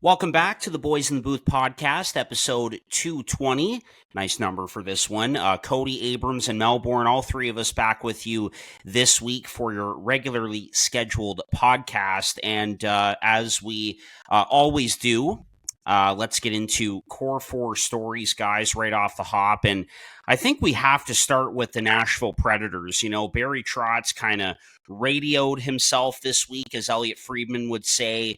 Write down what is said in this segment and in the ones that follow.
Welcome back to the Boys in the Booth podcast, episode 220. Nice number for this one. Cody Abrams and Melbourne, all three of us back with you this week for your regularly scheduled podcast. And as we always do, let's get into core four stories, guys, right off the hop. And I think we have to start with the Nashville Predators. You know, Barry Trotz kind of radioed himself this week, as Elliot Friedman would say,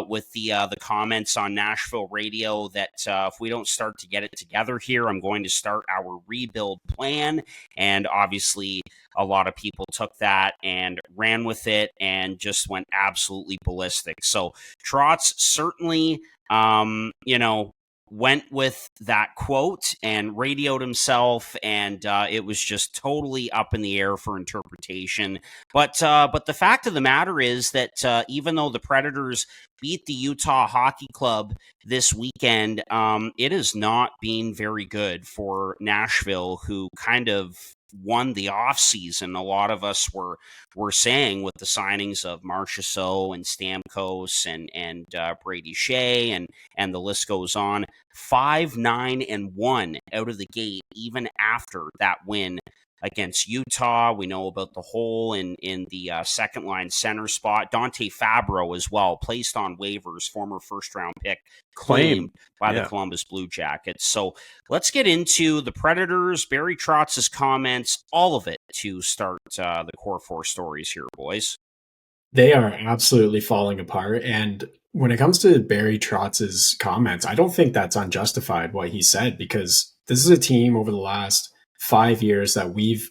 with the comments on Nashville radio that if we don't start to get it together here, I'm going to start our rebuild plan. And obviously, a lot of people took that and ran with it and just went absolutely ballistic. So Trotz certainly, went with that quote and radioed himself, and it was just totally up in the air for interpretation. But the fact of the matter is that even though the Predators beat the Utah Hockey Club this weekend, it has not been very good for Nashville, who kind of won the offseason. A lot of us were saying with the signings of Marchessault and Stamkos and Brady Shea and the list goes on. 5-9-1 out of the gate, even after that win against Utah. We know about the hole in the second line center spot. Dante Fabro as well, placed on waivers, former first round pick, claimed by the Columbus Blue Jackets. So let's get into the Predators, Barry Trotz's comments, all of it to start the core four stories here, boys. They are absolutely falling apart. And when it comes to Barry Trotz's comments, I don't think that's unjustified what he said, because this is a team over the last 5 years that we've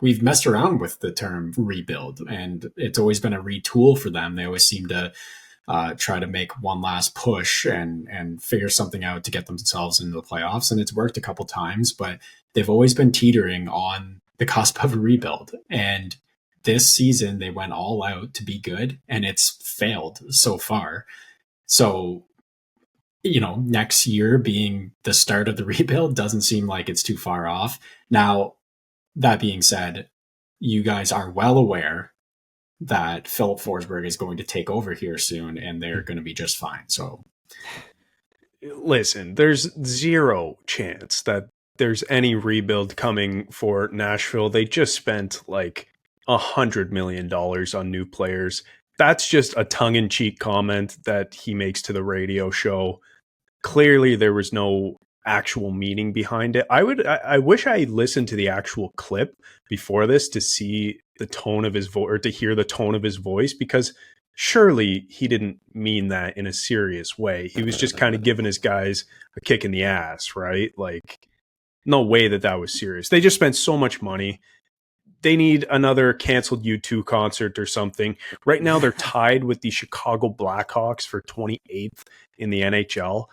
messed around with the term rebuild, and it's always been a retool for them. They always seem to try to make one last push and figure something out to get themselves into the playoffs. And it's worked a couple times, but they've always been teetering on the cusp of a rebuild. And this season they went all out to be good, and it's failed so far. So, next year being the start of the rebuild doesn't seem like it's too far off. Now, that being said, you guys are well aware that Philip Forsberg is going to take over here soon, and they're going to be just fine. So, listen, there's zero chance that there's any rebuild coming for Nashville. They just spent like $100 million on new players. That's just a tongue-in-cheek comment that he makes to the radio show. Clearly, there was no actual meaning behind it. I wish I listened to the actual clip before this to see the tone of his voice, or to hear the tone of his voice, because surely he didn't mean that in a serious way. He was just kind of giving his guys a kick in the ass, right? Like, no way that was serious. They just spent so much money. They need another canceled U2 concert or something. Right now, they're tied with the Chicago Blackhawks for 28th in the NHL.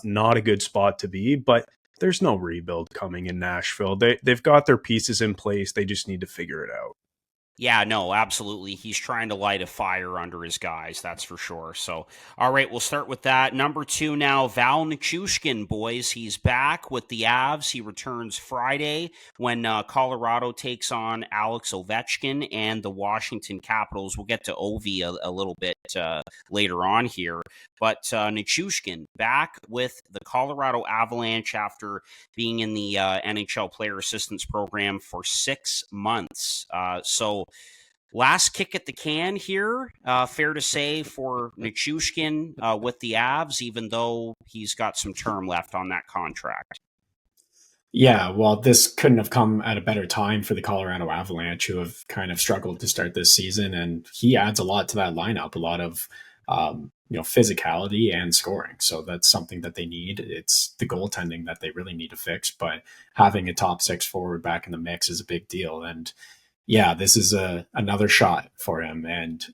Not a good spot to be, but there's no rebuild coming in Nashville. They've got their pieces in place. They just need to figure it out. Yeah, no, absolutely. He's trying to light a fire under his guys, that's for sure. So, all right, we'll start with that. Number 2 now, Val Nichushkin, boys. He's back with the Avs. He returns Friday when Colorado takes on Alex Ovechkin and the Washington Capitals. We'll get to Ovi a little bit later on here. But Nichushkin back with the Colorado Avalanche after being in the NHL Player Assistance Program for 6 months. So last kick at the can here, fair to say, for Nichushkin with the Avs, even though he's got some term left on that contract. Yeah, well, this couldn't have come at a better time for the Colorado Avalanche, who have kind of struggled to start this season, and he adds a lot to that lineup, a lot of physicality and scoring. So that's something that they need. It's the goaltending that they really need to fix, but having a top 6 forward back in the mix is a big deal. And yeah, this is another shot for him. And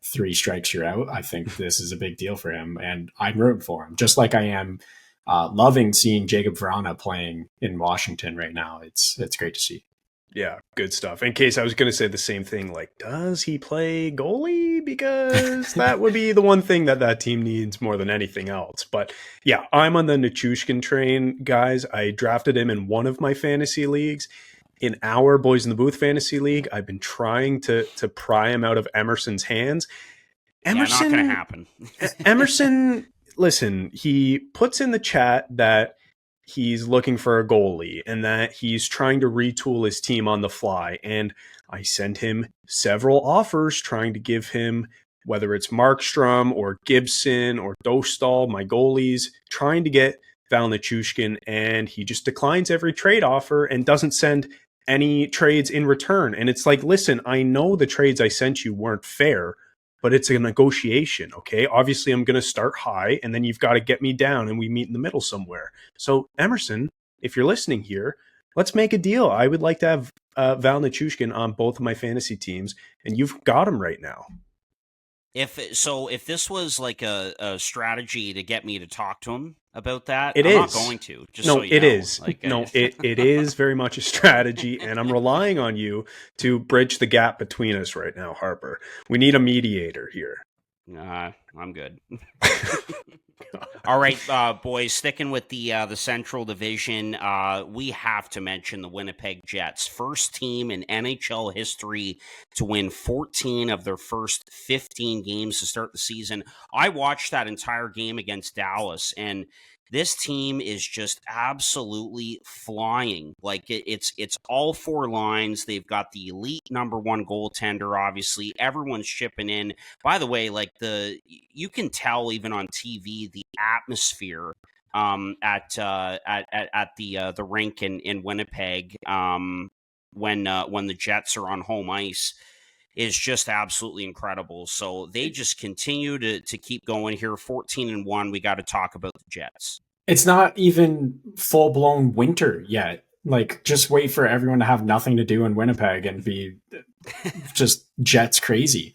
3 strikes, you're out. I think this is a big deal for him, and I'm rooting for him, just like I am loving seeing Jacob Vrana playing in Washington right now. It's great to see. Yeah, good stuff. In case I was going to say the same thing, like, does he play goalie? Because that would be the one thing that team needs more than anything else. But yeah, I'm on the Nichushkin train, guys. I drafted him in one of my fantasy leagues. In our Boys in the Booth fantasy league, I've been trying to pry him out of Emerson's hands. Emerson, not going to happen. Emerson, listen, he puts in the chat that he's looking for a goalie and that he's trying to retool his team on the fly. And I sent him several offers trying to give him, whether it's Markstrom or Gibson or Dostal, my goalies, trying to get Val Nichushkin, and he just declines every trade offer and doesn't send any trades in return. And it's like, listen, I know the trades I sent you weren't fair, but it's a negotiation, okay? Obviously, I'm going to start high, and then you've got to get me down, and we meet in the middle somewhere. So, Emerson, if you're listening here, let's make a deal. I would like to have Val Nichushkin on both of my fantasy teams, and you've got him right now. If this was like a strategy to get me to talk to him about that, I'm not going to. Just no, so you it know. is. It is very much a strategy, and I'm relying on you to bridge the gap between us right now, Harper. We need a mediator here. I'm good. All right, boys, sticking with the Central Division, we have to mention the Winnipeg Jets, first team in NHL history to win 14 of their first 15 games to start the season. I watched that entire game against Dallas, and this team is just absolutely flying. Like it's all four lines. They've got the elite number one goaltender. Obviously, everyone's chipping in. By the way, like you can tell even on TV the atmosphere at the rink in Winnipeg when the Jets are on home ice is just absolutely incredible. So they just continue to keep going here. 14-1. We got to talk about the Jets. It's not even full-blown winter yet. Like, just wait for everyone to have nothing to do in Winnipeg and be just Jets crazy.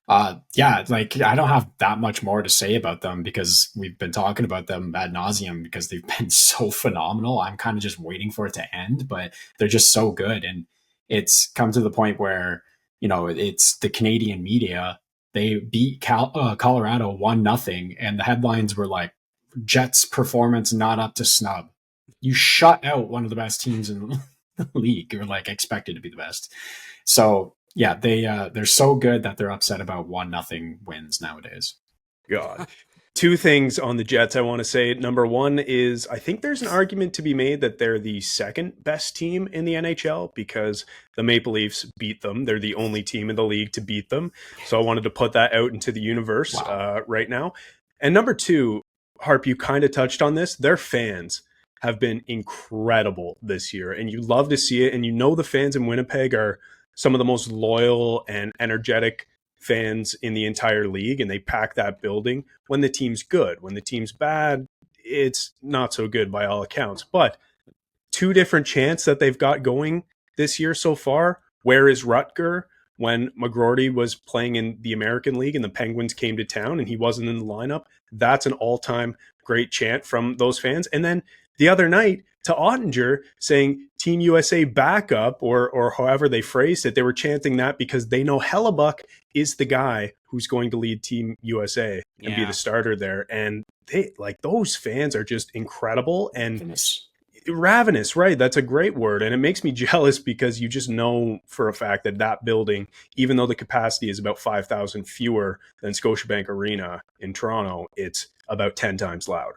Like, I don't have that much more to say about them because we've been talking about them ad nauseum because they've been so phenomenal. I'm kind of just waiting for it to end, but they're just so good. And it's come to the point where, it's the Canadian media. They beat Colorado 1-0, and the headlines were like, Jets performance not up to snub. You shut out one of the best teams in the league. You're like expected to be the best. So yeah, they're so good that they're upset about 1-0 wins nowadays. God. Two things on the Jets I want to say. Number one is I think there's an argument to be made that they're the second best team in the NHL because the Maple Leafs beat them. They're the only team in the league to beat them. So I wanted to put that out into the universe right now. And number two, Harp, you kind of touched on this. Their fans have been incredible this year, and you love to see it. And the fans in Winnipeg are some of the most loyal and energetic fans in the entire league, and they pack that building when the team's good. When the team's bad, it's not so good by all accounts. But two different chants that they've got going this year so far. Where is Rutger? When McGroarty was playing in the American League and the Penguins came to town and he wasn't in the lineup, that's an all-time great chant from those fans. And then the other night to Ottinger saying Team USA backup or however they phrased it, they were chanting that because they know Hellebuck is the guy who's going to lead Team USA and be the starter there. And they like those fans are just incredible and ravenous, right? That's a great word. And it makes me jealous because you just know for a fact that building, even though the capacity is about 5,000 fewer than Scotiabank Arena in Toronto, it's about 10 times louder.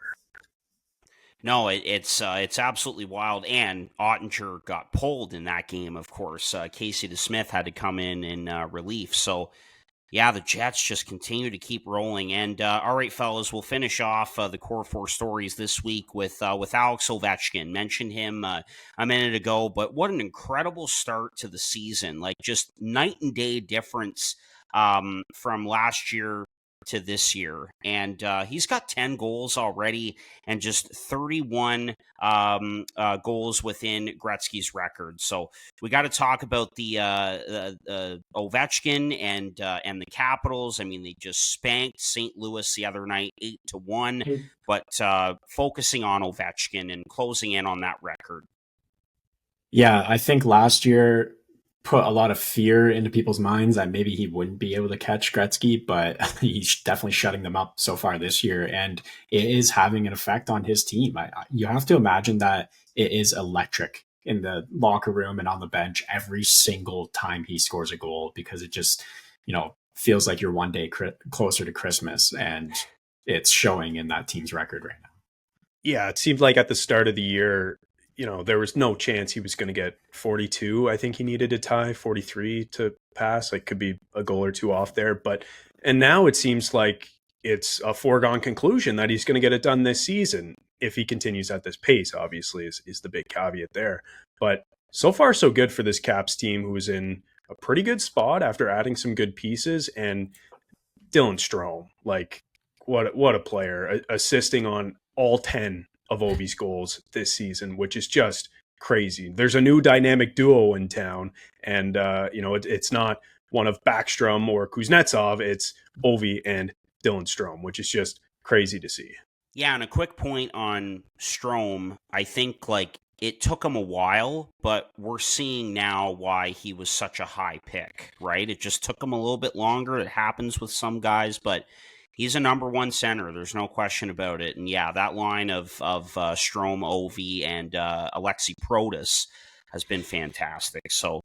No, it's absolutely wild. And Ottinger got pulled in that game, of course. Casey DeSmith had to come in relief. So, yeah, the Jets just continue to keep rolling. And all right, fellas, we'll finish off the core four stories this week with Alex Ovechkin. Mentioned him a minute ago, but what an incredible start to the season! Like just night and day difference from last year to this year. And he's got 10 goals already and just 31 goals within Gretzky's record. So we got to talk about the Ovechkin and the Capitals. I mean, they just spanked St. Louis the other night 8-1, but focusing on Ovechkin and closing in on that record. Yeah, I think last year put a lot of fear into people's minds that maybe he wouldn't be able to catch Gretzky, but he's definitely shutting them up so far this year, and it is having an effect on his team. You have to imagine that it is electric in the locker room and on the bench every single time he scores a goal because it just, feels like you're one day closer to Christmas, and it's showing in that team's record right now. Yeah, it seemed like at the start of the year, there was no chance he was going to get 42. I think he needed to tie 43 to pass. Like, could be a goal or two off there. And now it seems like it's a foregone conclusion that he's going to get it done this season if he continues at this pace, obviously, is the big caveat there. But so far, so good for this Caps team, who's in a pretty good spot after adding some good pieces. And Dylan Strome, like, what a player, assisting on all 10 of Ovi's goals this season, which is just crazy. There's a new dynamic duo in town, and it's not one of Backstrom or Kuznetsov. It's Ovi and Dylan Strome, which is just crazy to see. Yeah, and a quick point on Strome, I think like it took him a while, but we're seeing now why he was such a high pick, right? It just took him a little bit longer. It happens with some guys, but he's a number one center. There's no question about it. And yeah, that line of Strome, Ovi, and Alexi Protas has been fantastic. So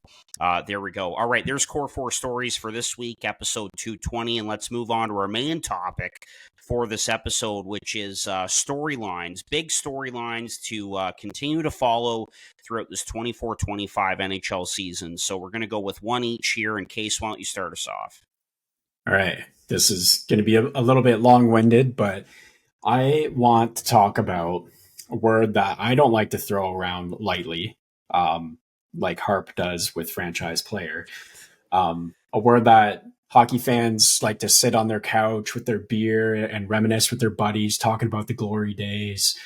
there we go. All right, there's Core 4 Stories for this week, episode 220. And let's move on to our main topic for this episode, which is storylines, big storylines to continue to follow throughout this 24-25 NHL season. So we're going to go with one each here. In Case, why don't you start us off? All right. This is going to be a little bit long-winded, but I want to talk about a word that I don't like to throw around lightly, like Harp does with franchise player. A word that hockey fans like to sit on their couch with their beer and reminisce with their buddies, talking about the glory days.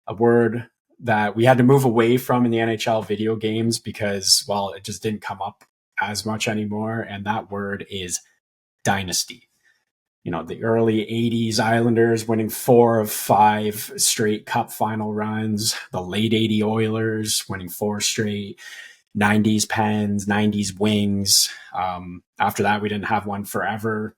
A word that we had to move away from in the NHL video games because, well, it just didn't come up as much anymore. And that word is dynasty. The early 80s Islanders winning 4 of 5 straight cup final runs, the late 80 Oilers winning 4 straight, 90s Pens, 90s Wings. After that, we didn't have one forever.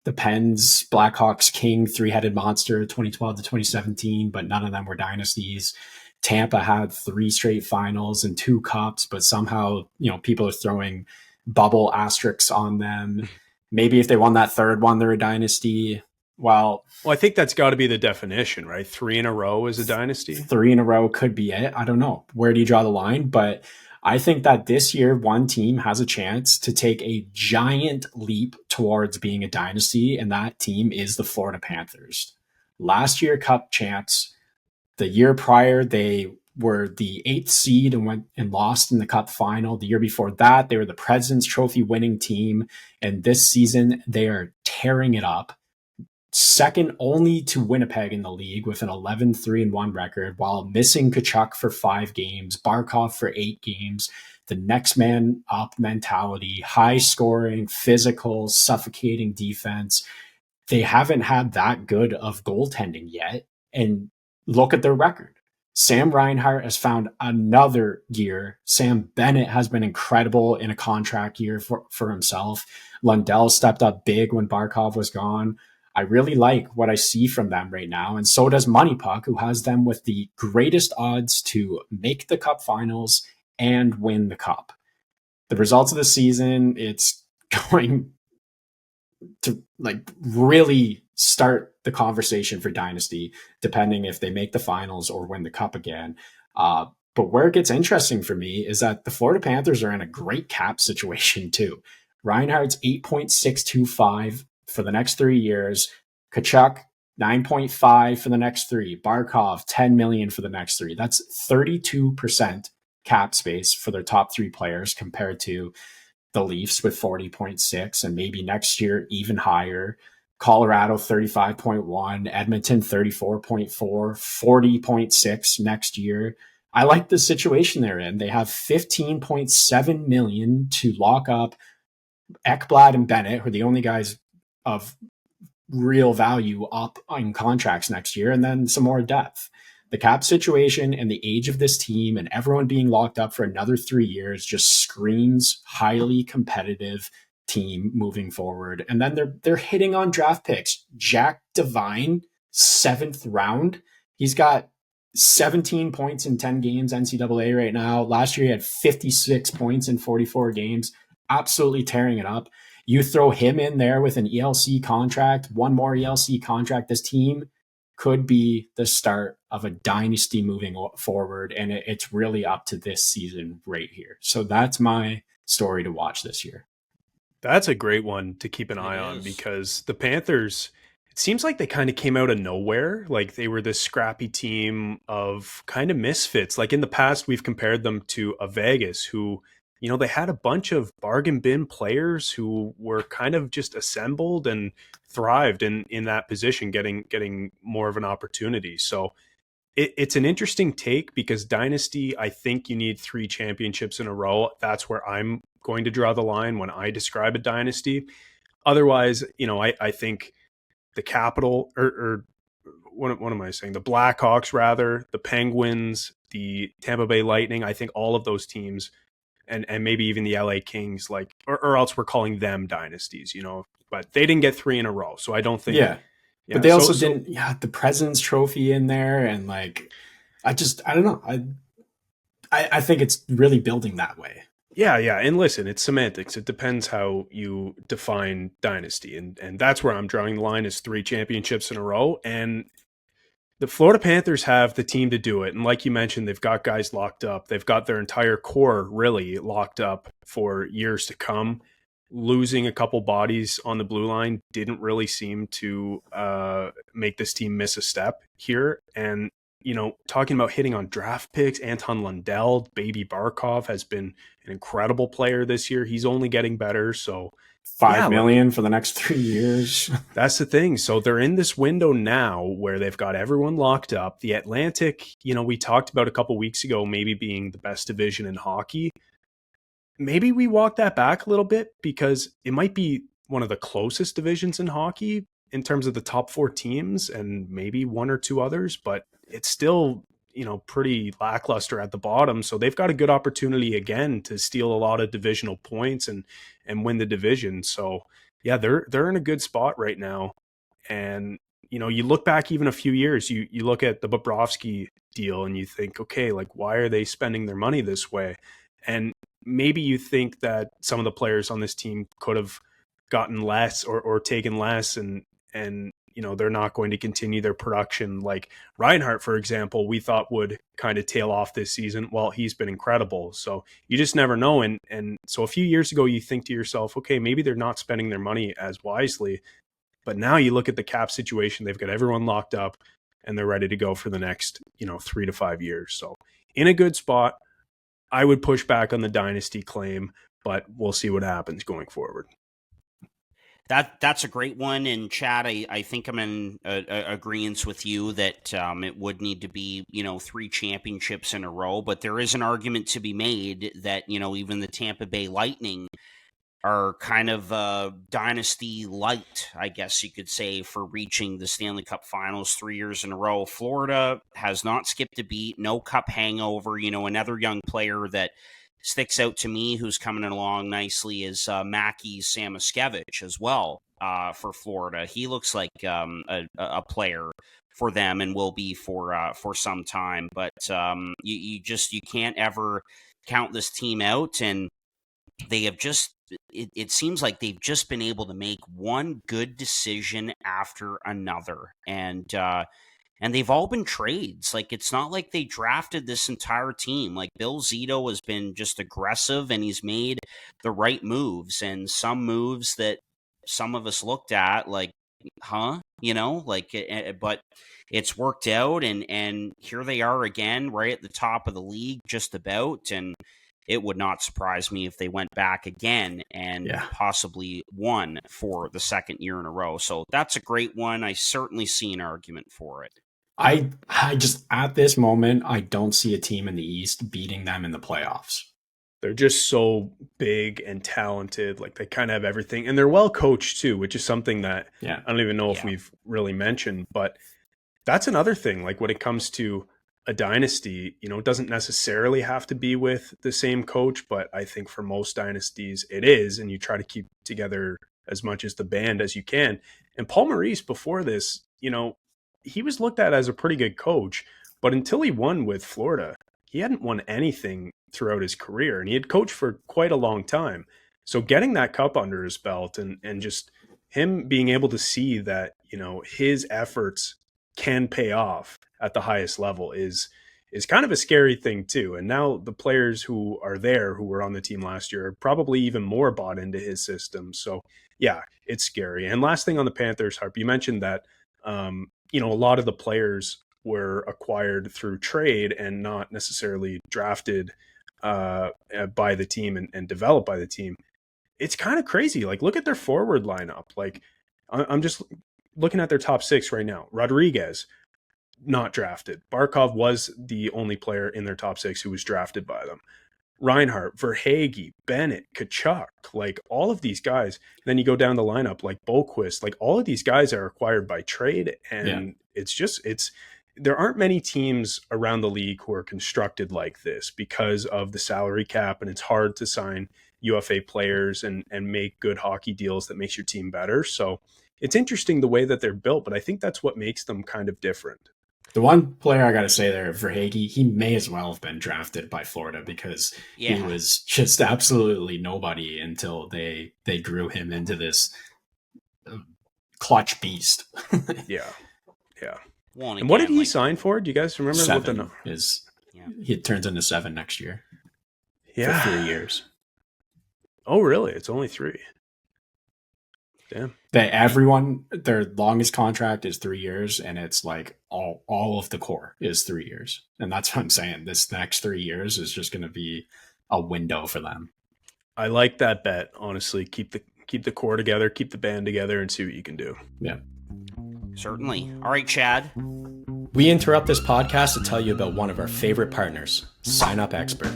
The Pens, Blackhawks, King, 3-headed monster, 2012 to 2017, but none of them were dynasties. Tampa had 3 straight finals and 2 cups, but somehow, people are throwing bubble asterisks on them. Maybe if they won that third one, they're a dynasty. Well, I think that's got to be the definition, right? 3 in a row is a dynasty. 3 in a row could be it. I don't know. Where do you draw the line? But I think that this year, one team has a chance to take a giant leap towards being a dynasty, and that team is the Florida Panthers. Last year, Cup champs. The year prior, they were the 8th seed and went and lost in the Cup final. The year before that, they were the President's Trophy winning team. And this season, they are tearing it up. Second only to Winnipeg in the league with an 11-3-1 record, while missing Tkachuk for 5 games, Barkov for 8 games. The next man up mentality, high scoring, physical, suffocating defense. They haven't had that good of goaltending yet. And look at their record. Sam Reinhart has found another gear. Sam Bennett has been incredible in a contract year for himself. Lundell stepped up big when Barkov was gone. I really like what I see from them right now. And so does Money Puck, who has them with the greatest odds to make the Cup finals and win the Cup. The results of the season, it's going to really start the conversation for dynasty, depending if they make the finals or win the Cup again. But where it gets interesting for me is that the Florida Panthers are in a great cap situation too. Reinhardt's 8.625 for the next 3 years. Tkachuk, 9.5 for the next 3. Barkov, 10 million for the next 3. That's 32% cap space for their top 3 players compared to the Leafs with 40.6, and maybe next year even higher. Colorado 35.1, Edmonton 34.4, 40.6 next year. I like the situation they're in. They have 15.7 million to lock up Ekblad and Bennett, who are the only guys of real value up on contracts next year, and then some more depth. The cap situation and the age of this team and everyone being locked up for another 3 years just screams highly competitive team moving forward. And then they're hitting on draft picks. Jack Devine, 7th round. He's got 17 points in 10 games NCAA right now. Last year he had 56 points in 44 games. Absolutely tearing it up. You throw him in there with an ELC contract, one more ELC contract, this team could be the start of a dynasty moving forward. And it's really up to this season right here. So that's my story to watch this year. That's a great one to keep an eye on, because the Panthers, it seems like they kind of came out of nowhere. Like they were this scrappy team of kind of misfits. Like in the past, we've compared them to a Vegas who, they had a bunch of bargain bin players who were kind of just assembled and thrived in that position, getting more of an opportunity. So it's an interesting take, because Dynasty, I think you need 3 championships in a row. That's where I'm going to draw the line when I describe a Dynasty. Otherwise, I think the Capital, or what am I saying? The Blackhawks, rather, the Penguins, the Tampa Bay Lightning. I think all of those teams, and maybe even the LA Kings, like, or else we're calling them dynasties, but they didn't get 3 in a row. So I don't think. Yeah. But they also didn't, the President's Trophy in there. And like, I don't know. I think it's really building that way. Yeah. And listen, it's semantics. It depends how you define dynasty. And that's where I'm drawing the line, is 3 championships in a row. And the Florida Panthers have the team to do it. And like you mentioned, they've got guys locked up. They've got their entire core really locked up for years to come. Losing a couple bodies on the blue line didn't really seem to make this team miss a step here. And, talking about hitting on draft picks, Anton Lundell, Baby Barkov has been an incredible player this year. He's only getting better. So $5 million for the next 3 years. That's the thing. So they're in this window now where they've got everyone locked up. The Atlantic, we talked about a couple weeks ago, maybe being the best division in hockey. Maybe we walk that back a little bit, because it might be one of the closest divisions in hockey in terms of the top 4 teams, and maybe 1 or 2 others, but it's still, pretty lackluster at the bottom. So they've got a good opportunity again to steal a lot of divisional points and win the division. So yeah, they're in a good spot right now. And, you look back even a few years, you look at the Bobrovsky deal and you think, okay, like, why are they spending their money this way? And maybe you think that some of the players on this team could have gotten less or taken less, and they're not going to continue their production. Like Reinhart, for example, we thought would kind of tail off this season. Well, he's been incredible. So you just never know. And so a few years ago, you think to yourself, okay, maybe they're not spending their money as wisely. But now you look at the cap situation, they've got everyone locked up and they're ready to go for the next, 3 to 5 years. So in a good spot. I would push back on the dynasty claim, but we'll see what happens going forward. That's a great one. And Chad, I think I'm in agreement with you that it would need to be, 3 championships in a row. But there is an argument to be made that, even the Tampa Bay Lightning are kind of dynasty light, I guess you could say, for reaching the Stanley Cup Finals 3 years in a row. Florida has not skipped a beat, no cup hangover. Another young player that sticks out to me who's coming along nicely is Mackie Samoskevich as well for Florida. He looks like a player for them and will be for some time. But you can't ever count this team out, and they have just. It seems like they've just been able to make one good decision after another, and they've all been trades. Like, it's not like they drafted this entire team. Like, Bill Zito has been just aggressive, and he's made the right moves, and some moves that some of us looked at like, but it's worked out, and here they are again, right at the top of the league, just about. And it would not surprise me if they went back again and possibly won for the second year in a row. So that's a great one. I certainly see an argument for it. I just, at this moment, I don't see a team in the East beating them in the playoffs. They're just so big and talented. Like, they kind of have everything, and they're well coached too, which is something that I don't even know if we've really mentioned, but that's another thing. Like, when it comes to a dynasty, it doesn't necessarily have to be with the same coach, but I think for most dynasties it is, and you try to keep together as much as the band as you can. And Paul Maurice, before this, he was looked at as a pretty good coach, but until he won with Florida, he hadn't won anything throughout his career, and he had coached for quite a long time. So getting that cup under his belt and just him being able to see that, his efforts can pay off at the highest level is kind of a scary thing too. And now the players who are there, who were on the team last year, are probably even more bought into his system. So yeah, it's scary. And last thing on the Panthers, Harp, you mentioned that, a lot of the players were acquired through trade and not necessarily drafted by the team and developed by the team. It's kind of crazy. Like, look at their forward lineup. Like, I'm just looking at their top six right now. Rodriguez, not drafted. Barkov was the only player in their top six who was drafted by them. Reinhart, Verhaeghe, Bennett, Kachuk, like all of these guys. Then you go down the lineup, like Boquist, like all of these guys are acquired by trade. And there aren't many teams around the league who are constructed like this because of the salary cap. And it's hard to sign UFA players and make good hockey deals that makes your team better. So it's interesting the way that they're built, but I think that's what makes them kind of different. The one player I got to say there, Verhaeghe, he may as well have been drafted by Florida because he was just absolutely nobody until they grew him into this clutch beast. Yeah. Well, and what did he sign for? Do you guys remember 7 what the number is? Yeah. He turns into 7 next year. Yeah. For 3 years. Oh, really? It's only 3. Damn. Everyone, their longest contract is 3 years, and it's like all of the core is 3 years. And that's what I'm saying. This next 3 years is just going to be a window for them. I like that bet, honestly. Keep the core together, keep the band together, and see what you can do. Yeah. Certainly. All right, Chad. We interrupt this podcast to tell you about one of our favorite partners, Sign Up Expert.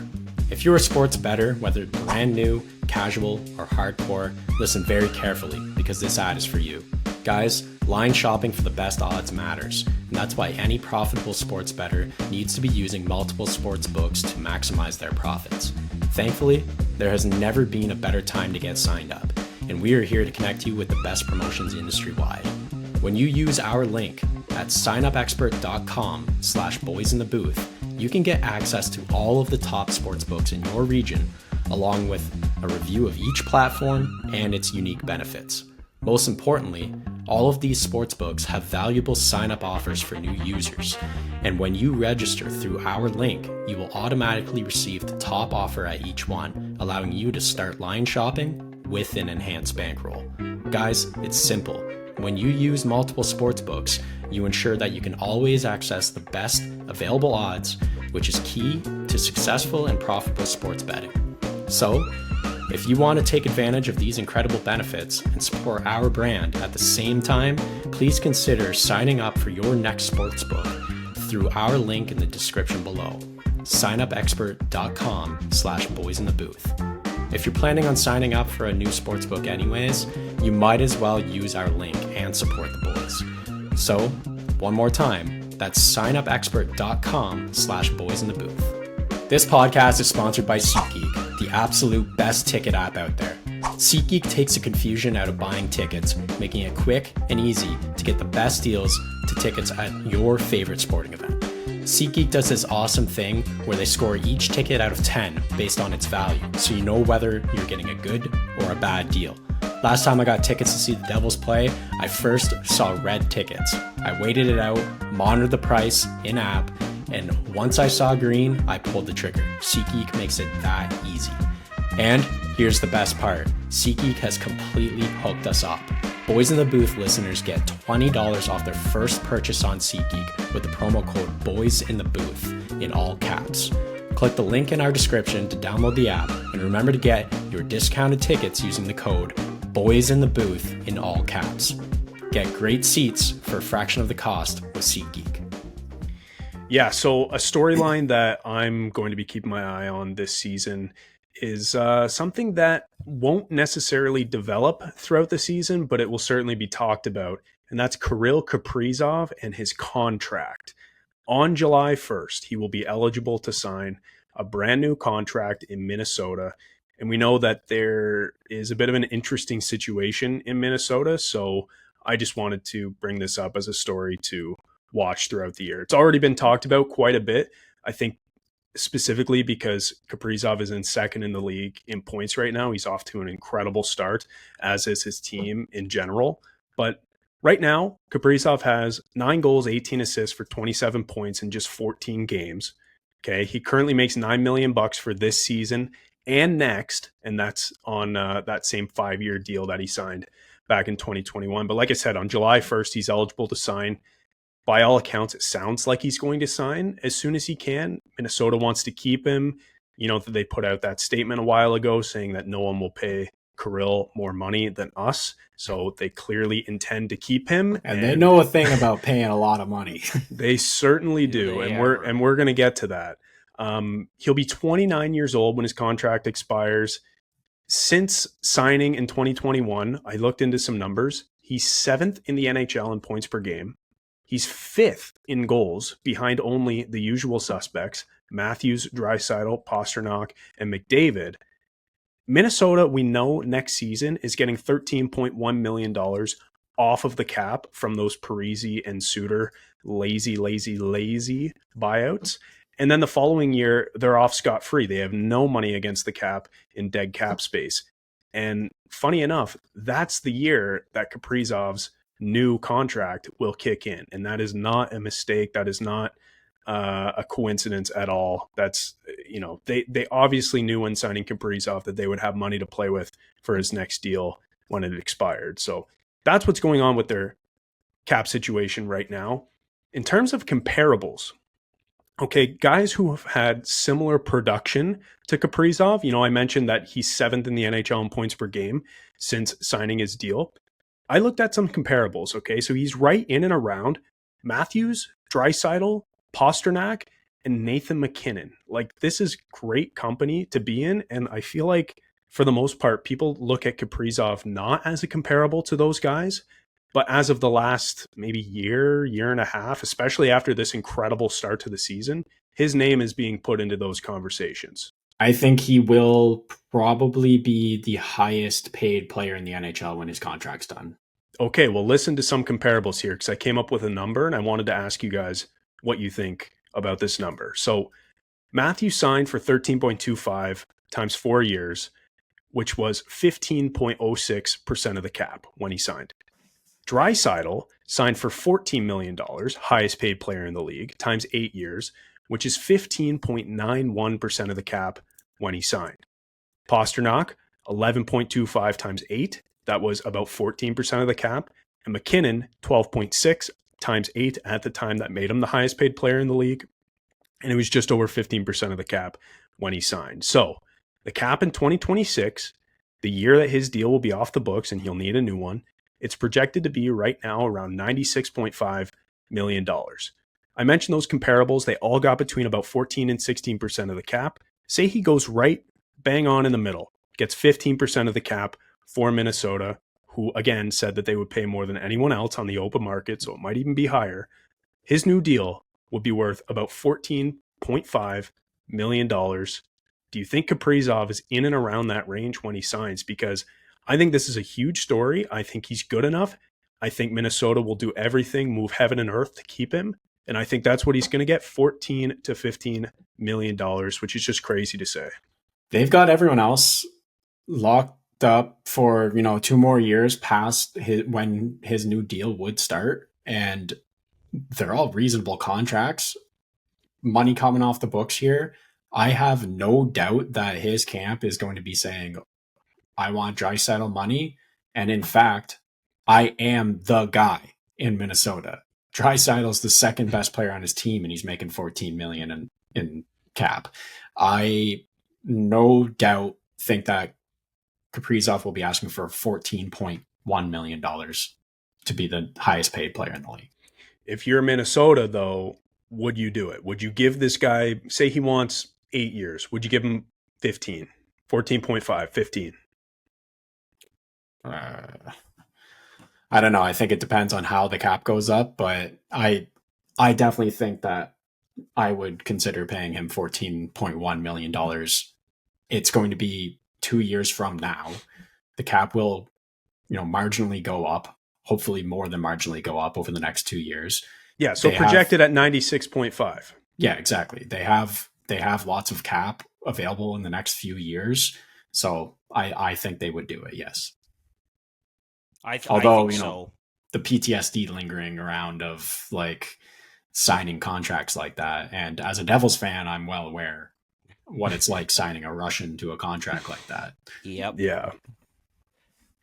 If you're a sports bettor, whether brand new, casual, or hardcore, listen very carefully because this ad is for you. Guys, line shopping for the best odds matters, and that's why any profitable sports bettor needs to be using multiple sports books to maximize their profits. Thankfully, there has never been a better time to get signed up, and we are here to connect you with the best promotions industry-wide. When you use our link at signupexpert.com/boysinthebooth, you can get access to all of the top sportsbooks in your region, along with a review of each platform and its unique benefits. Most importantly, all of these sportsbooks have valuable sign-up offers for new users. And when you register through our link, you will automatically receive the top offer at each one, allowing you to start line shopping with an enhanced bankroll. Guys, it's simple. When you use multiple sportsbooks, you ensure that you can always access the best available odds, which is key to successful and profitable sports betting. So, if you want to take advantage of these incredible benefits and support our brand at the same time, please consider signing up for your next sportsbook through our link in the description below, signupexpert.com/boysinthebooth. If you're planning on signing up for a new sportsbook anyways, you might as well use our link and support the boys. So, one more time, that's signupexpert.com/boysinthebooth. This podcast is sponsored by SeatGeek, the absolute best ticket app out there. SeatGeek takes the confusion out of buying tickets, making it quick and easy to get the best deals to tickets at your favorite sporting event. SeatGeek does this awesome thing where they score each ticket out of 10 based on its value, so you know whether you're getting a good or a bad deal. Last time I got tickets to see the Devils play, I first saw red tickets. I waited it out, monitored the price in-app, and once I saw green, I pulled the trigger. SeatGeek makes it that easy. And here's the best part. SeatGeek has completely hooked us up. Boys in the Booth listeners get $20 off their first purchase on SeatGeek with the promo code BOYSINTHEBOOth in all caps. Click the link in our description to download the app, and remember to get your discounted tickets using the code BOYSINTHEBOOth in all caps. Get great seats for a fraction of the cost with SeatGeek. Yeah, so a storyline that I'm going to be keeping my eye on this season is something that won't necessarily develop throughout the season, but it will certainly be talked about, and that's Kirill Kaprizov and his contract. On July 1st, he will be eligible to sign a brand new contract in Minnesota, and we know that there is a bit of an interesting situation in Minnesota, so I just wanted to bring this up as a story to watch throughout the year. It's already been talked about quite a bit. I think specifically because Kaprizov is in second in the league in points right now. He's off to an incredible start, as is his team in general. But right now, Kaprizov has 9 goals, 18 assists for 27 points in just 14 games. Okay, he currently makes $9 million for this season and next, and that's on that same 5-year deal that he signed back in 2021. But like I said, on July 1st, he's eligible to sign. By all accounts, it sounds like he's going to sign as soon as he can. Minnesota wants to keep him. You know, they put out that statement a while ago saying that no one will pay Kirill more money than us. So they clearly intend to keep him. And they know a thing about paying a lot of money. They certainly do. And we're going to get to that. He'll be 29 years old when his contract expires. Since signing in 2021, I looked into some numbers. He's 7th in the NHL in points per game. He's 5th in goals, behind only the usual suspects, Matthews, Draisaitl, Pastrnak, and McDavid. Minnesota, we know next season, is getting $13.1 million off of the cap from those Parise and Suter lazy buyouts. And then the following year, they're off scot-free. They have no money against the cap in dead cap space. And funny enough, that's the year that Kaprizov's new contract will kick in. And that is not a mistake. That is not a coincidence at all. That's, you know, they obviously knew when signing Kaprizov that they would have money to play with for his next deal when it expired. So that's what's going on with their cap situation right now. In terms of comparables, okay, guys who have had similar production to Kaprizov, you know, I mentioned that he's 7th in the NHL in points per game since signing his deal. I looked at some comparables, okay? So he's right in and around Matthews, Draisaitl, Pastrnak, and Nathan MacKinnon. Like, this is great company to be in, and I feel like, for the most part, people look at Kaprizov not as a comparable to those guys, but as of the last maybe year and a half, especially after this incredible start to the season, his name is being put into those conversations. I think he will probably be the highest paid player in the NHL when his contract's done. Okay, well, listen to some comparables here because I came up with a number and I wanted to ask you guys what you think about this number. So Matthew signed for 13.25 times 4 years, which was 15.06% of the cap when he signed. Draisaitl signed for $14 million, highest paid player in the league, times 8 years, which is 15.91% of the cap when he signed. Pastrnak, 11.25 times 8. That was about 14% of the cap. And MacKinnon, 12.6 times 8 at the time that made him the highest paid player in the league. And it was just over 15% of the cap when he signed. So the cap in 2026, the year that his deal will be off the books and he'll need a new one, it's projected to be right now around $96.5 million. I mentioned those comparables. They all got between about 14 and 16% of the cap. Say he goes right bang on in the middle, gets 15% of the cap for Minnesota, who again said that they would pay more than anyone else on the open market, so it might even be higher. His new deal would be worth about $14.5 million. Do you think Kaprizov is in and around that range when he signs? Because I think this is a huge story. I think he's good enough. I think Minnesota will do everything, move heaven and earth to keep him. And I think that's what he's going to get, $14 to $15 million, which is just crazy to say. They've got everyone else locked up for, 2 more years past when his new deal would start. And they're all reasonable contracts. Money coming off the books here. I have no doubt that his camp is going to be saying, I want Draisaitl money. And in fact, I am the guy in Minnesota. Draisaitl's the second best player on his team, and he's making $14 million in cap. I no doubt think that Kaprizov will be asking for $14.1 million to be the highest paid player in the league. If you're Minnesota, though, would you do it? Would you give this guy, say he wants 8 years, would you give him 15? 14.5, 15? I don't know. I think it depends on how the cap goes up, but I definitely think that I would consider paying him $14.1 million. It's going to be 2 years from now. The cap will, marginally go up, hopefully more than marginally go up over the next 2 years. Yeah, so projected at 96.5. Yeah, exactly. They have they have lots of cap available in the next few years. So I think they would do it. Yes. Although, I think so. The PTSD lingering around of like signing contracts like that. And as a Devils fan, I'm well aware what it's like signing a Russian to a contract like that. Yep.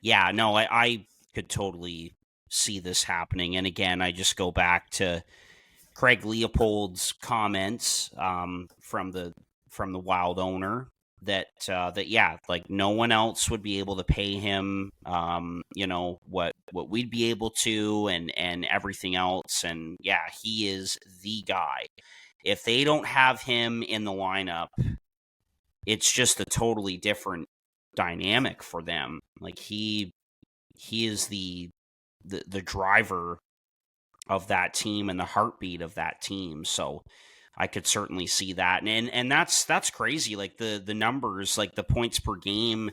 Yeah. No, I could totally see this happening. And again, I just go back to Craig Leopold's comments from the Wild owner that yeah, like no one else would be able to pay him what we'd be able to, and everything else. And yeah, he is the guy. If they don't have him in the lineup, it's just a totally different dynamic for them. Like he is the driver of that team and the heartbeat of that team. So I could certainly see that. And that's crazy. Like the numbers, like the points per game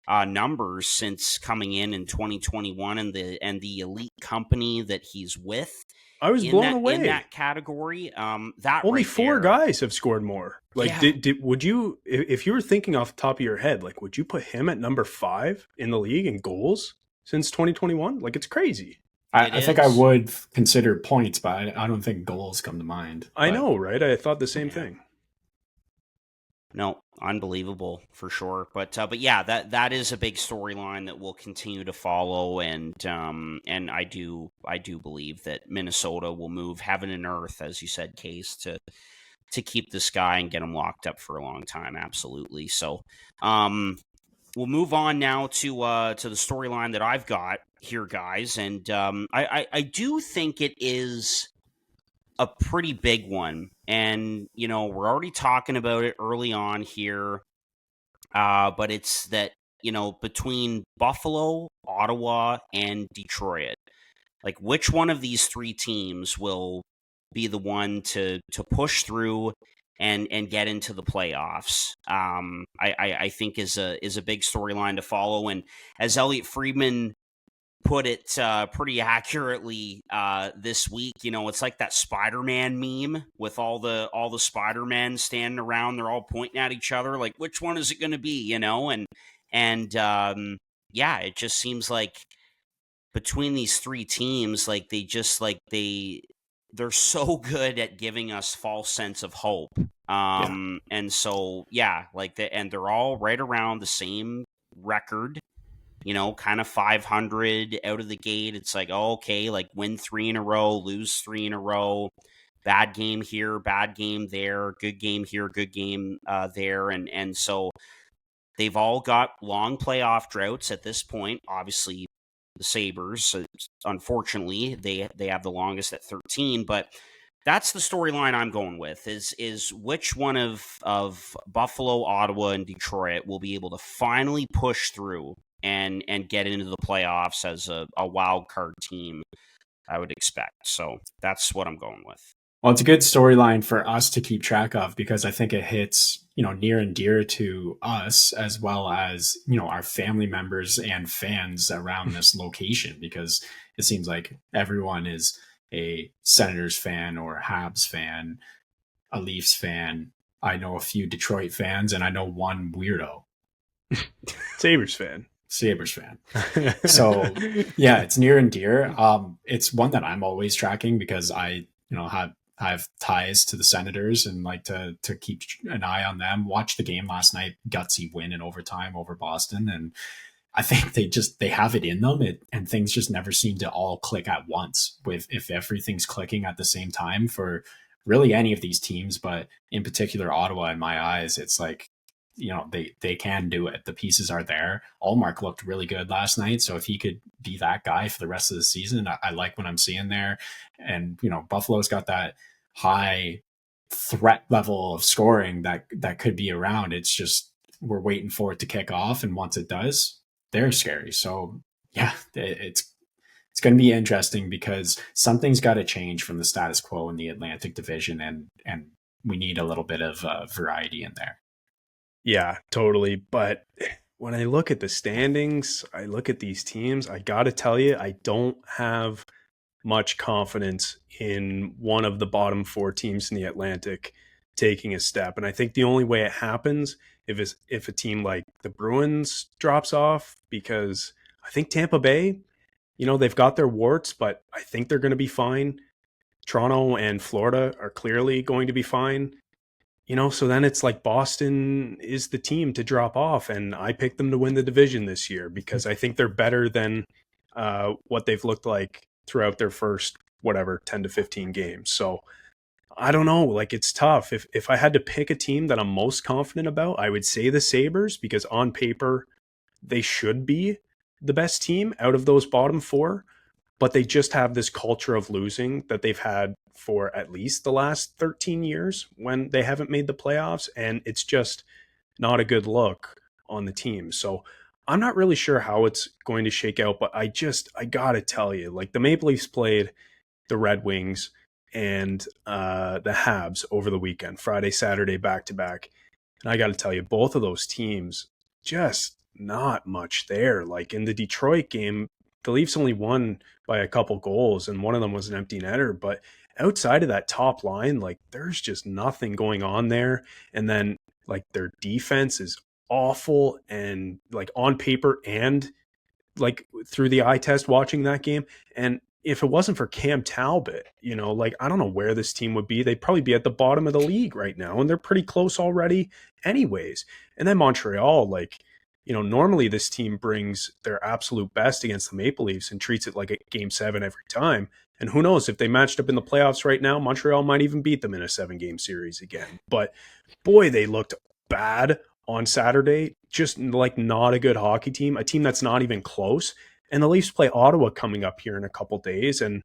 numbers since coming in 2021, and the elite company that he's with. I was blown away in that category. That only right 4 there, guys have scored more. Like, yeah. would you, if you were thinking off the top of your head, like, would you put him at number 5 in the league in goals since 2021? Like, it's crazy. I think I would consider points, but I don't think goals come to mind. I know, right? I thought the same thing. No, unbelievable for sure. But yeah, that is a big storyline that we'll continue to follow, and I do believe that Minnesota will move heaven and earth, as you said, Case, to keep this guy and get him locked up for a long time. Absolutely. So, we'll move on now to the storyline that I've got here, guys, and I do think it is a pretty big one, and we're already talking about it early on here, but it's that between Buffalo, Ottawa, and Detroit, like which one of these 3 teams will be the one to push through and get into the playoffs? I think is a big storyline to follow. And as Elliot Friedman put it pretty accurately this week, it's like that Spider-Man meme with all the Spider-Men standing around. They're all pointing at each other, like which one is it going to be? And yeah, it just seems like between these 3 teams, like they just like they're so good at giving us false sense of hope. And so, yeah, and they're all right around the same record, kind of 500 out of the gate. It's like, oh, okay, like win 3 in a row, lose 3 in a row, bad game here, bad game there, good game here, good game there. And so they've all got long playoff droughts at this point. Obviously, the Sabres, unfortunately, they have the longest at 13, but that's the storyline I'm going with is which one of Buffalo, Ottawa, and Detroit will be able to finally push through and get into the playoffs as a wild card team, I would expect. So that's what I'm going with. Well, it's a good storyline for us to keep track of because I think it hits, near and dear to us as well as, our family members and fans around this location, because it seems like everyone is a Senators fan or a Habs fan, a Leafs fan. I know a few Detroit fans, and I know one weirdo. Sabres fan. So yeah, it's near and dear. It's one that I'm always tracking because I, have ties to the Senators and like to keep an eye on them. Watched the game last night, gutsy win in overtime over Boston. And I think they have it in them, and things just never seem to all click at once if everything's clicking at the same time for really any of these teams. But in particular, Ottawa, in my eyes, it's like, they can do it. The pieces are there. Allmark looked really good last night. So if he could be that guy for the rest of the season, I like what I'm seeing there. And, Buffalo's got that high threat level of scoring that could be around. It's just, we're waiting for it to kick off. And once it does, they're scary. So yeah, it's going to be interesting because something's got to change from the status quo in the Atlantic Division. And we need a little bit of variety in there. Yeah, totally. But when I look at the standings, I look at these teams, I got to tell you, I don't have much confidence in one of the bottom 4 teams in the Atlantic taking a step. And I think the only way it happens if a team like the Bruins drops off, because I think Tampa Bay, they've got their warts, but I think they're going to be fine. Toronto and Florida are clearly going to be fine. So then it's like Boston is the team to drop off, and I picked them to win the division this year because I think they're better than what they've looked like throughout their first 10 to 15 games. So I don't know, like it's tough. If I had to pick a team that I'm most confident about, I would say the Sabres, because on paper they should be the best team out of those bottom four, but they just have this culture of losing that they've had for at least the last 13 years when they haven't made the playoffs, and it's just not a good look on the team. So I'm not really sure how it's going to shake out, but I gotta tell you, like the Maple Leafs played the Red Wings and the Habs over the weekend, Friday, Saturday, back to back. And I got to tell you, both of those teams, just not much there. Like in the Detroit game, the Leafs only won by a couple goals, and one of them was an empty netter. But outside of that top line, like there's just nothing going on there. And then like their defense is awful, and like on paper and like through the eye test watching that game. And if it wasn't for Cam Talbot, like I don't know where this team would be. They'd probably be at the bottom of the league right now, and they're pretty close already anyways. And then Montreal, like, normally this team brings their absolute best against the Maple Leafs and treats it like a game 7 every time. And who knows, if they matched up in the playoffs right now, Montreal might even beat them in a 7-game series again. But boy, they looked bad on Saturday. Just like not a good hockey team, a team that's not even close. And the Leafs play Ottawa coming up here in a couple days. And,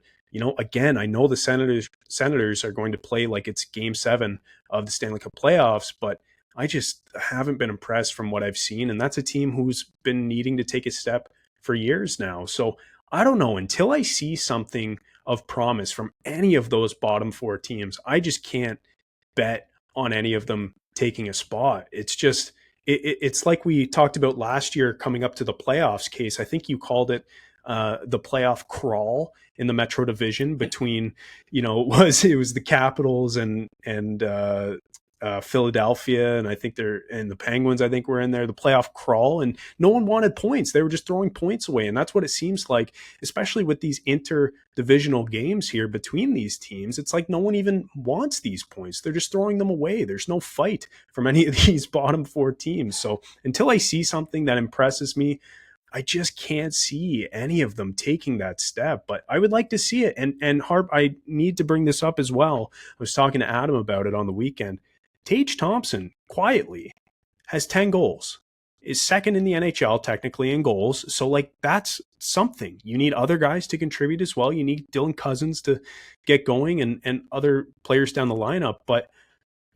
again, I know the Senators are going to play like it's game 7 of the Stanley Cup playoffs, but I just haven't been impressed from what I've seen. And that's a team who's been needing to take a step for years now. So I don't know, until I see something of promise from any of those bottom 4 teams, I just can't bet on any of them taking a spot. It's just, it's like we talked about last year coming up to the playoffs. Case, I think you called it the playoff crawl in the Metro Division between, it was the Capitals and Philadelphia, and I think the Penguins, I think, were in there, the playoff crawl, and no one wanted points. They were just throwing points away. And that's what it seems like, especially with these interdivisional games here between these teams. It's like no one even wants these points. They're just throwing them away. There's no fight from any of these bottom 4 teams. So until I see something that impresses me, I just can't see any of them taking that step, but I would like to see it. And Harp, I need to bring this up as well. I was talking to Adam about it on the weekend. Tage Thompson quietly has 10 goals, is second in the NHL technically in goals. So like that's something. You need other guys to contribute as well. You need Dylan Cousins to get going and other players down the lineup. But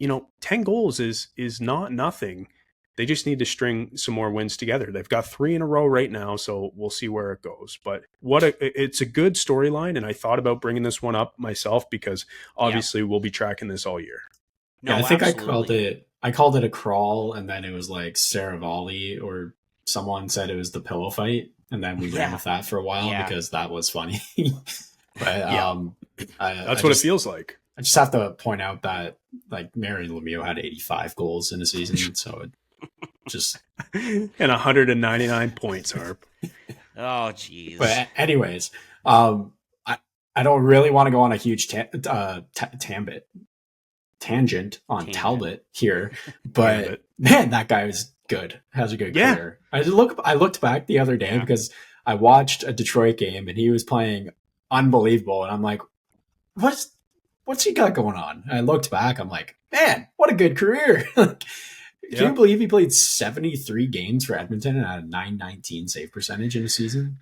10 goals is not nothing. They just need to string some more wins together. They've got 3 in a row right now, so we'll see where it goes. But it's a good storyline, and I thought about bringing this one up myself because obviously we'll be tracking this all year. No, I think absolutely. I called it a crawl, and then it was like Saravalli or someone said it was the pillow fight, and then we ran with that for a while because that was funny. But that's what it feels like. I just have to point out that like Marion Lemieux had 85 goals in a season, so it just and 199 points, Harp. Oh, geez. But anyways, I don't really want to go on a huge tangent on Talbot here, but man, that guy is good. Has a good career. I looked back the other day because I watched a Detroit game and he was playing unbelievable, and I'm like, what's he got going on? And I looked back, I'm like, man, what a good career. Can you believe he played 73 games for Edmonton and had a .919 save percentage in a season?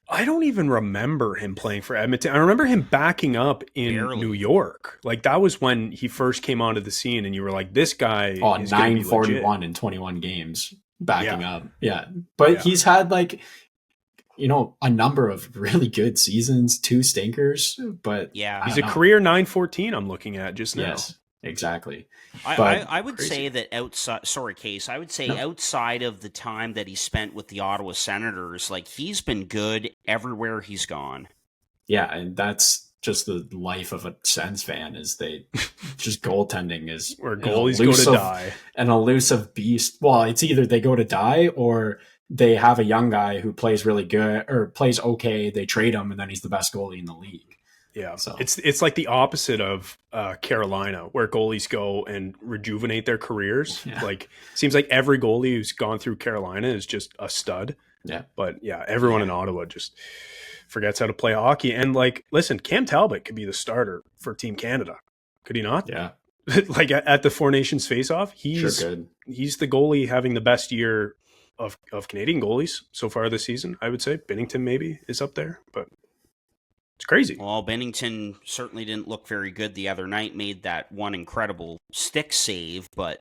I don't even remember him playing for Edmonton. I remember him backing up in New York. Like that was when he first came onto the scene, and you were like, "This guy is 941 in 21 games backing up." Yeah, but he's had like a number of really good seasons, 2 stinkers. But he's a career 914. I'm looking at just now. Yes, exactly. I would say that outside of the time that he spent with the Ottawa Senators, like he's been good everywhere he's gone. Yeah, and that's just the life of a Sens fan is they just goaltending is Where goalies go to die. An elusive beast. Well, it's either they go to die or they have a young guy who plays really good or plays okay. They trade him and then he's the best goalie in the league. Yeah, So it's like the opposite of Carolina, where goalies go and rejuvenate their careers. Yeah. Like, seems like every goalie who's gone through Carolina is just a stud. yeah, But yeah, everyone in Ottawa just forgets how to play hockey. And like, listen, Cam Talbot could be the starter for Team Canada, could he not? yeah, Like at the Four Nations face-off, he's sure good. the goalie having the best year of Canadian goalies so far this season. I would say Binnington maybe is up there, but it's crazy. Well, Bennington certainly didn't look very good the other night, made that one incredible stick save, but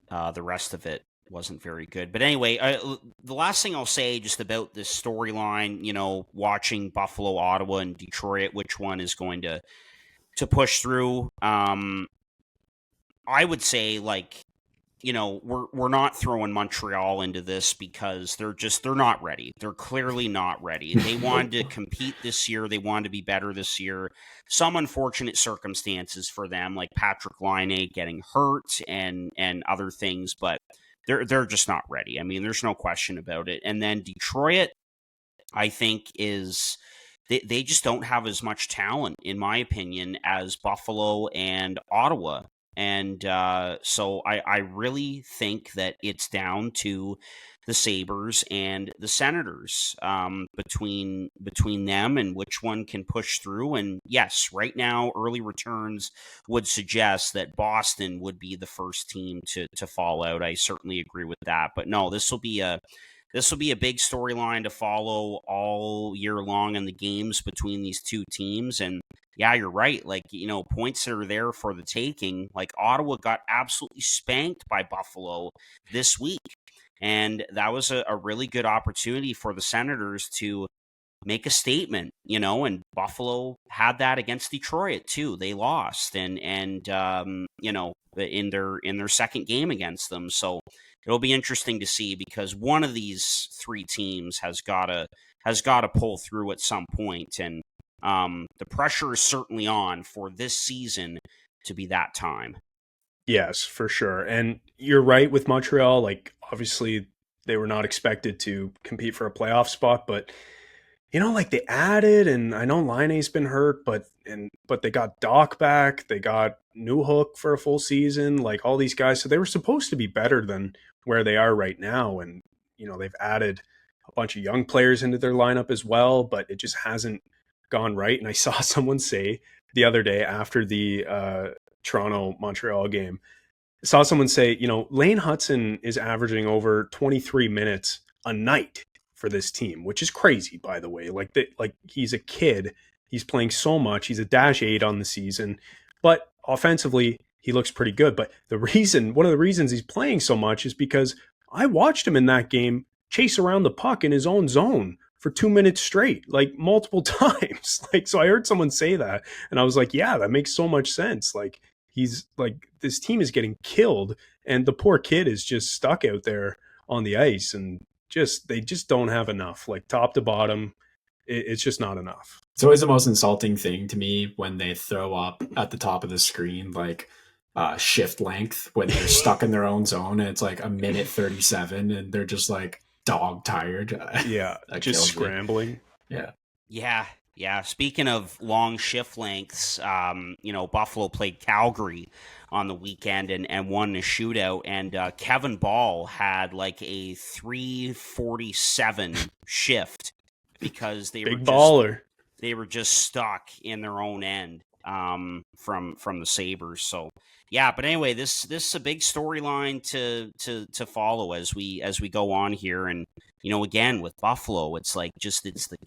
the rest of it wasn't very good. But anyway, the last thing I'll say just about this storyline, watching Buffalo, Ottawa, and Detroit, which one is going to push through, I would say, we're not throwing Montreal into this because they're not ready. They're clearly not ready. They wanted to compete this year. They wanted to be better this year. Some unfortunate circumstances for them, like Patrick Laine getting hurt and other things, but they're just not ready. I mean, there's no question about it. And then Detroit, I think, is they just don't have as much talent, in my opinion, as Buffalo and Ottawa. And so I really think that it's down to the Sabres and the Senators between them and which one can push through. And yes, right now, early returns would suggest that Boston would be the first team to fall out. I certainly agree with that. But no, this will be a big storyline to follow all year long in the games between these two teams. And yeah, you're right. Points that are there for the taking. Like, Ottawa got absolutely spanked by Buffalo this week. And that was a really good opportunity for the Senators to make a statement, and Buffalo had that against Detroit too. They lost and in their second game against them. So it'll be interesting to see, because one of these three teams has got to pull through at some point, and the pressure is certainly on for this season to be that time. Yes, for sure. And you're right with Montreal. Like, obviously, they were not expected to compete for a playoff spot, but they added, and I know Laine's been hurt, but they got Doc back, they got Newhook for a full season, like all these guys. So they were supposed to be better than where they are right now. And, they've added a bunch of young players into their lineup as well, but it just hasn't gone right. And I saw someone say the other day after the Toronto-Montreal game, I saw someone say, Lane Hudson is averaging over 23 minutes a night for this team, which is crazy, by the way. Like he's a kid. He's playing so much. He's a -8 on the season, but offensively, he looks pretty good. But one of the reasons he's playing so much is because I watched him in that game chase around the puck in his own zone for 2 minutes straight, like multiple times. So I heard someone say that, and I was like, yeah, that makes so much sense. Like, he's like, this team is getting killed, and the poor kid is just stuck out there on the ice, and they just don't have enough, like top to bottom. It's just not enough. It's always the most insulting thing to me when they throw up at the top of the screen, like shift length, when they're stuck in their own zone and it's like a minute 37 and they're just like dog tired. Yeah, just scrambling. Yeah. Speaking of long shift lengths, Buffalo played Calgary on the weekend and won a shootout. And Kevin Ball had like a 3:47 shift because they were just stuck in their own end from the Sabres. So yeah, but anyway, this is a big storyline to follow as we go on here. And again, with Buffalo, it's the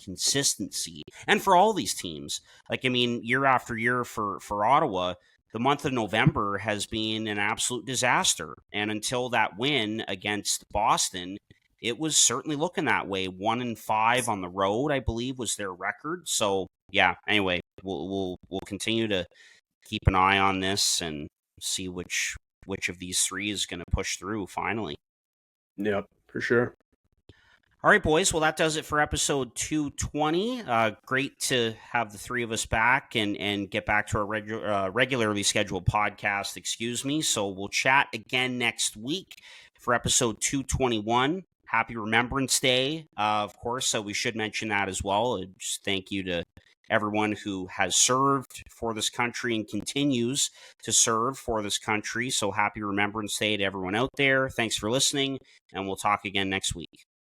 consistency, and for all these teams, year after year for Ottawa, the month of November has been an absolute disaster. And until that win against Boston, it was certainly looking that way. 1-5 on the road, I believe, was their record. So yeah, anyway, we'll continue to keep an eye on this and see which of these three is going to push through finally. Yep, for sure. All right, boys. Well, that does it for episode 220. Great to have the three of us back and get back to our regularly scheduled podcast. Excuse me. So we'll chat again next week for episode 221. Happy Remembrance Day, of course. So we should mention that as well. Just thank you to everyone who has served for this country and continues to serve for this country. So happy Remembrance Day to everyone out there. Thanks for listening, and we'll talk again next week.